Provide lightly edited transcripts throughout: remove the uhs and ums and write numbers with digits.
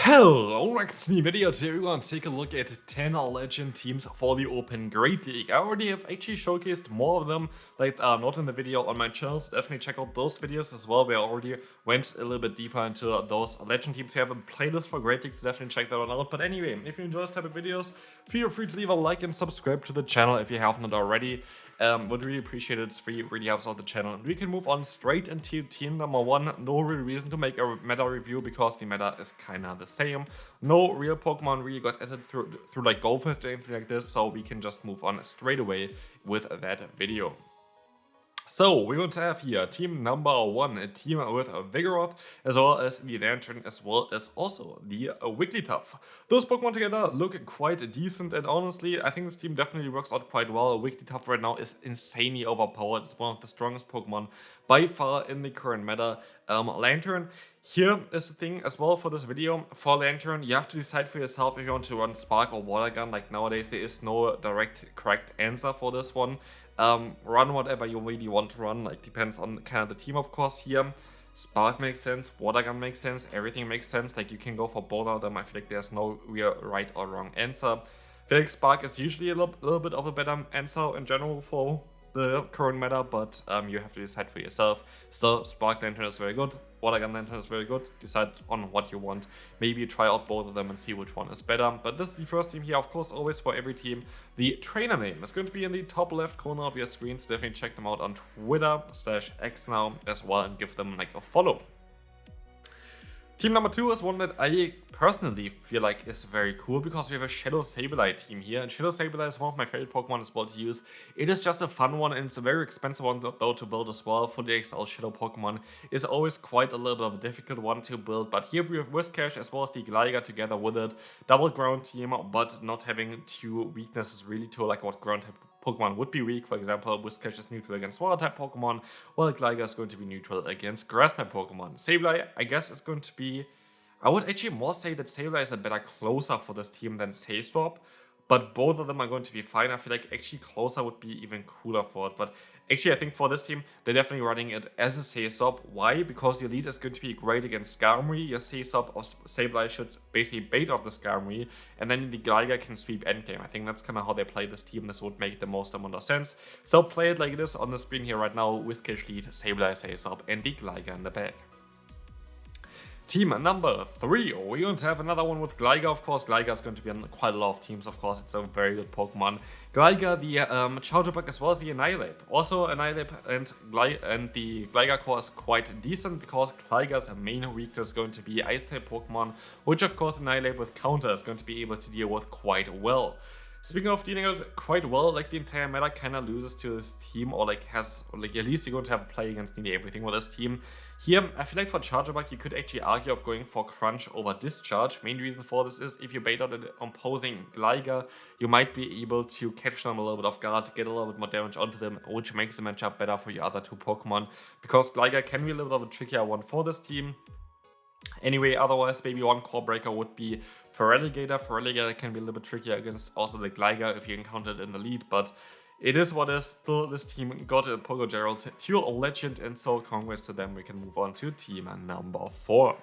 Hello, welcome to the video. Today we're going to take a look at 10 legend teams for the Open Great League. I already have actually showcased more of them, like not in the video on my channel, so definitely check out those videos as well. We already went a little bit deeper into those legend teams. If you have a playlist for Great Leagues, definitely check that one out. But anyway, if you enjoy this type of videos, feel free to leave a like and subscribe to the channel if you haven't already. Would really appreciate it. It's free, really helps out the channel. And we can move on straight into team number 1. No real reason to make a meta review because the meta is kinda the same. No real Pokemon really got added through like Go Fest or anything like this, so we can just move on straight away with that video. So we're going to have here team number 1, a team with Vigoroth, as well as the Lantern, as well as also the Wigglytuff. Those Pokemon together look quite decent, and honestly, I think this team definitely works out quite well. Wigglytuff right now is insanely overpowered. It's one of the strongest Pokemon by far in the current meta. Lantern, here is the thing as well for this video. For Lantern, you have to decide for yourself if you want to run Spark or Water Gun. Like nowadays, there is no direct correct answer for this one. Run whatever you really want to run, like depends on kind of the team, of course. Here Spark makes sense, Water Gun makes sense, everything makes sense. Like you can go for both of them. I feel like there's no real right or wrong answer. I feel like Spark is usually a little bit of a better answer in general for the current meta, but you have to decide for yourself. Still, Spark Lantern is very good, Water Gun Lantern is very good. Decide on what you want. Maybe try out both of them and see which one is better. But this is the first team here, of course, always for every team. The trainer name is going to be in the top left corner of your screen, so definitely check them out on Twitter/X now as well and give them like a follow. Team number 2 is one that I personally feel like is very cool because we have a Shadow Sableye team here, and Shadow Sableye is one of my favorite Pokemon as well to use. It is just a fun one, and it's a very expensive one though to build as well. For the XL Shadow Pokemon is always quite a little bit of a difficult one to build, but here we have Whiscash as well as the Gligar together with it. Double ground team, but not having two weaknesses really to like what ground type Pokemon would be weak. For example, Whiscash is neutral against water type Pokemon, while Gligar is going to be neutral against grass type Pokemon. Sableye, I guess, is going to be... I would actually more say that Sableye is a better closer for this team than Sayswap, but both of them are going to be fine. I feel like actually closer would be even cooler for it, but actually I think for this team, they're definitely running it as a Sayswap. Why? Because the lead is going to be great against Skarmory. Your Sayswap of Sableye should basically bait off the Skarmory, and then the Gligar can sweep endgame. I think that's kind of how they play this team. This would make the most amount of sense. So play it like it is on the screen here right now. Whiscash lead, Sableye, Sayswap, and the Gligar in the back. Team number 3, we're going to have another one with Gligar, of course. Gligar is going to be on quite a lot of teams, of course. It's a very good Pokemon. Gligar, the Charger Bug, as well as the Annihilate. Also, Annihilate and the Gligar core is quite decent because Gligar's main weakness is going to be Ice-type Pokemon, which, of course, Annihilate with Counter is going to be able to deal with quite well. Speaking of dealing with quite well, like the entire meta kind of loses to this team, or like has, like at least you're going to have a play against nearly everything with this team. Here, I feel like for Charger Bug, you could actually argue of going for Crunch over Discharge. Main reason for this is if you bait out an opposing Gligar, you might be able to catch them a little bit off guard, get a little bit more damage onto them, which makes the matchup better for your other two Pokemon, because Gligar can be a little bit of a trickier one for this team. Anyway, otherwise, maybe one core breaker would be Feraligatr. Feraligatr can be a little bit trickier against also the Gligar if you encounter it in the lead, but it is what is. Still, this team got a Pogo Gerald to a legend, and so congrats to them. We can move on to team number 4.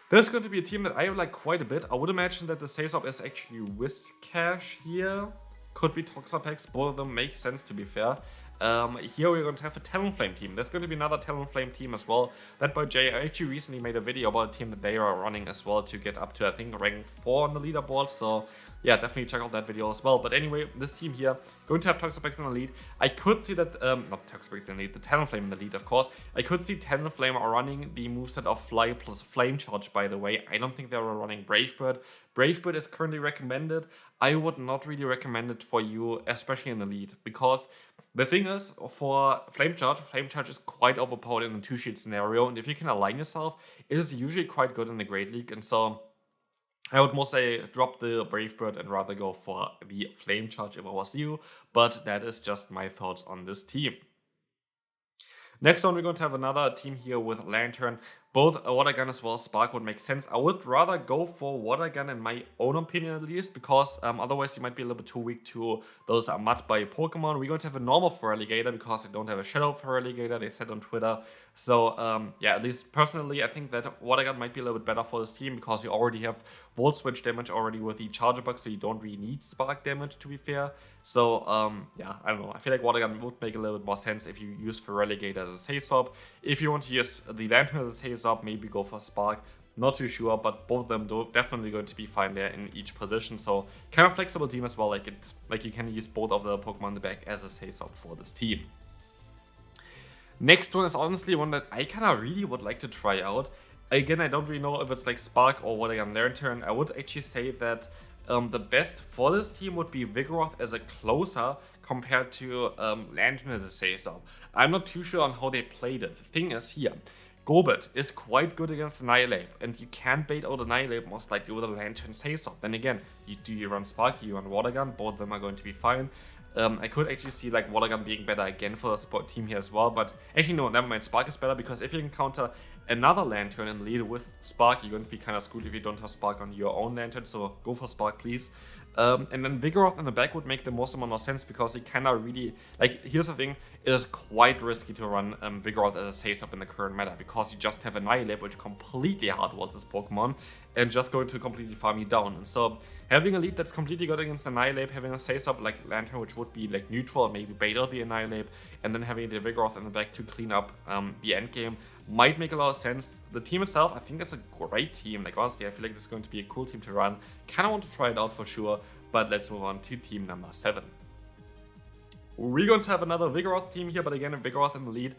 There's going to be a team that I like quite a bit. I would imagine that the Sayswap is actually Whiscash here. Could be Toxapex, both of them make sense to be fair. Here we're going to have a Talonflame team. There's going to be another Talonflame team as well. That boy Jay actually recently made a video about a team that they are running as well to get up to, I think, rank 4 on the leaderboard. So yeah, definitely check out that video as well. But anyway, this team here, going to have Toxapex in the lead. I could see that, not Toxapex in the lead, the Talonflame in the lead, of course. I could see Talonflame running the moveset of Fly plus Flame Charge, by the way. I don't think they were running Brave Bird. Brave Bird is currently recommended. I would not really recommend it for you, especially in the lead, because the thing is, for Flame Charge is quite overpowered in a 2-sheet scenario, and if you can align yourself, it is usually quite good in the Great League, and so I would more say drop the Brave Bird and rather go for the Flame Charge if I was you, but that is just my thoughts on this team. Next one, we're going to have another team here with Lantern. both Water Gun as well as Spark would make sense. I would rather go for Water Gun in my own opinion at least, because otherwise you might be a little bit too weak to those mud by Pokemon. We're going to have a normal Feraligatr because they don't have a Shadow Feraligatr, they said on Twitter. So yeah, at least personally I think that Water Gun might be a little bit better for this team because you already have Volt Switch damage already with the Charger Bug, so you don't really need Spark damage to be fair. So yeah, I don't know. I feel like Water Gun would make a little bit more sense if you use Feraligatr as a safe swap. If you want to use the Lantern as a safe swap, maybe go for Spark. Not too sure, but both of them definitely going to be fine there in each position. So kind of flexible team as well. Like you can use both of the Pokemon in the back as a safe swap for this team. Next one is honestly one that I kind of really would like to try out. Again, I don't really know if it's like Spark or Water Gun Lantern. I would actually say that the best for this team would be Vigoroth as a closer compared to Lantern as a safe swap. I'm not too sure on how they played it. The thing is here, Gobert is quite good against Annihilape, and you can bait out Annihilape most likely with a Lantern safe swap. Then again, you run Spark, you run Water Gun, both of them are going to be fine. I could actually see like Water Gun being better again for the team here as well, but actually no, never mind, Spark is better because if you encounter another Lantern in the lead with Spark, you're going to be kind of screwed if you don't have Spark on your own Lantern, so go for Spark please. And then Vigoroth in the back would make the most amount of sense because it kind of really, like, here's the thing, it is quite risky to run Vigoroth as a safe swap in the current meta because you just have Annihilape, which completely hardwalls this Pokemon and just going to completely farm you down. And so having a lead that's completely good against Annihilape, having a safe swap like Lantern, which would be like neutral, maybe bait out the Annihilape, and then having the Vigoroth in the back to clean up the endgame might make a lot of sense. The team itself, I think it's a great team. Like honestly, I feel like this is going to be a cool team to run. Kind of want to try it out for sure, but let's move on to team number 7. We're going to have another Vigoroth team here, but again, a Vigoroth in the lead.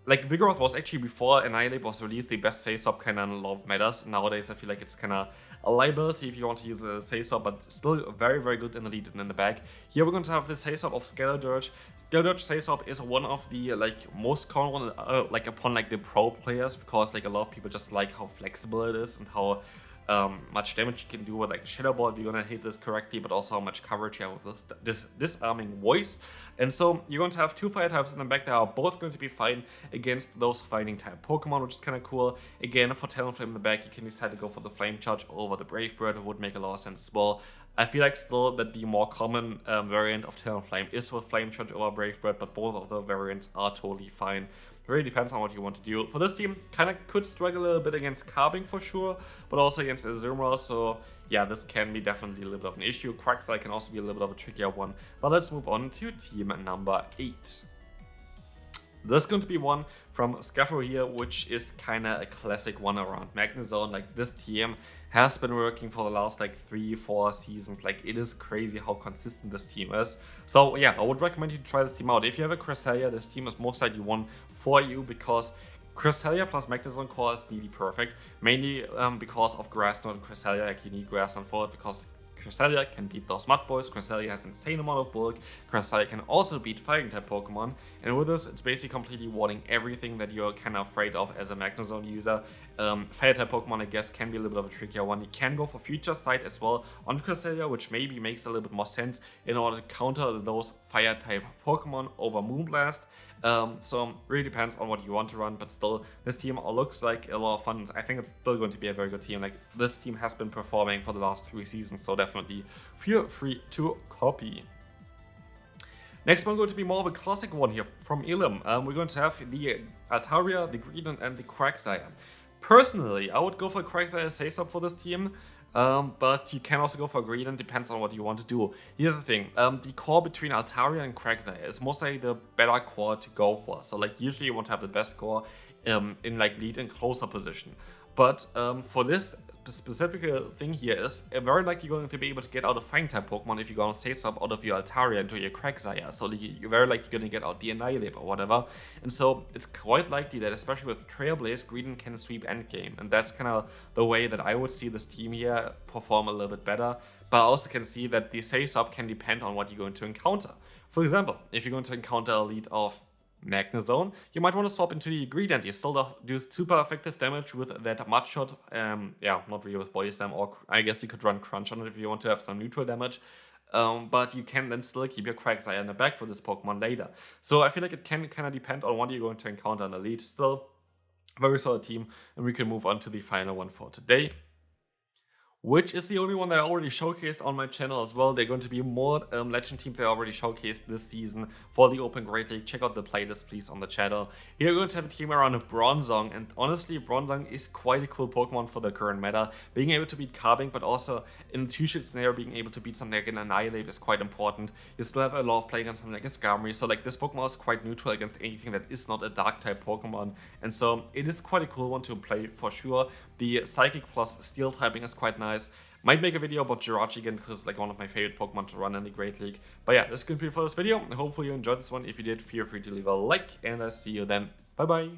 Like, Vigoroth was actually, before Annihilape was released, the best safe swap kind of in a lot of metas. Nowadays, I feel like it's kind of a liability if you want to use a safe swap, but still very, very good in the lead and in the back. Here we're going to have the safe swap of Skeledirge. Skeledirge safe swap is one of the most common one upon the pro players, because like a lot of people just like how flexible it is and how much damage you can do with like a Shadow Ball if you're gonna hit this correctly, but also how much coverage you have with this disarming voice. And so you're going to have two fire types in the back that are both going to be fine against those fighting type Pokemon, which is kind of cool. Again, for Talonflame in the back, you can decide to go for the Flame Charge over the Brave Bird. It would make a lot of sense as well. I feel like still that the more common variant of Talonflame is with Flame Charge over Brave Bird, but both of the variants are totally fine. It really depends on what you want to do. For this team, kind of could struggle a little bit against Carbing for sure, but also against Azumarill, so yeah, this can be definitely a little bit of an issue. Quagsire can also be a little bit of a trickier one, but let's move on to team number 8. There's going to be one from Thackery here, which is kind of a classic one around Magnezone. Like, this team has been working for the last 3-4 seasons. Like, it is crazy how consistent this team is. So yeah, I would recommend you to try this team out. If you have a Cresselia, this team is most likely one for you, because Cresselia plus Magnezone core is nearly perfect. Mainly because of Grass Knot and Cresselia. Like, you need Grass Knot for it because Cresselia can beat those Mud Boys, Cresselia has an insane amount of bulk, Cresselia can also beat Fighting type Pokemon, and with this, it's basically completely warding everything that you're kind of afraid of as a Magnezone user. Fire type Pokemon, I guess, can be a little bit of a trickier one. You can go for Future Sight as well on Cresselia, which maybe makes a little bit more sense in order to counter those Fire type Pokemon over Moonblast. So really depends on what you want to run, but still, this team looks like a lot of fun. I think it's still going to be a very good team. Like, this team has been performing for the last 3 seasons, so definitely feel free to copy. Next one going to be more of a classic one here from Elim. We're going to have the Altaria, the Greedent, and the Quagsire. Personally, I would go for Quagsire safe swap for this team. But you can also go for Greedent, depends on what you want to do. Here's the thing, the core between Altaria and Quagsire is most likely the better core to go for. So usually you want to have the best core in lead and closer position. But for this specific thing here is very likely going to be able to get out a Fighting type Pokemon if you're going to safe swap out of your Altaria into your Quagsire. So you're very likely going to get out the Annihilape or whatever. And so it's quite likely that, especially with Trailblaze, Greedent can sweep endgame. And that's kind of the way that I would see this team here perform a little bit better. But I also can see that the safe swap can depend on what you're going to encounter. For example, if you're going to encounter a lead of Magnezone, you might want to swap into the Greedent. You still do super effective damage with that Mud Shot. Yeah, not really with Body Slam, or I guess you could run Crunch on it if you want to have some neutral damage. But you can then still keep your Quagsire in the back for this Pokemon later. So I feel like it can kind of depend on what you're going to encounter in the lead. Still, Very solid team, and we can move on to the final one for today, which is the only one that I already showcased on my channel as well. There are going to be more legend teams that I already showcased this season for the Open Great League. Check out the playlist, please, on the channel. Here we're going to have a team around Bronzong, and honestly, Bronzong is quite a cool Pokemon for the current meta. Being able to beat Carbink, but also in a 2-shot scenario, being able to beat something like an Annihilate is quite important. You still have a lot of play against something like a Skarmory, so like this Pokemon is quite neutral against anything that is not a Dark-type Pokemon, and so it is quite a cool one to play for sure. The Psychic plus Steel typing is quite nice. Might make a video about Jirachi again, because it's like one of my favorite Pokemon to run in the Great League. But yeah, this is going to be it for this video. Hopefully you enjoyed this one. If you did, feel free to leave a like, and I'll see you then. Bye bye.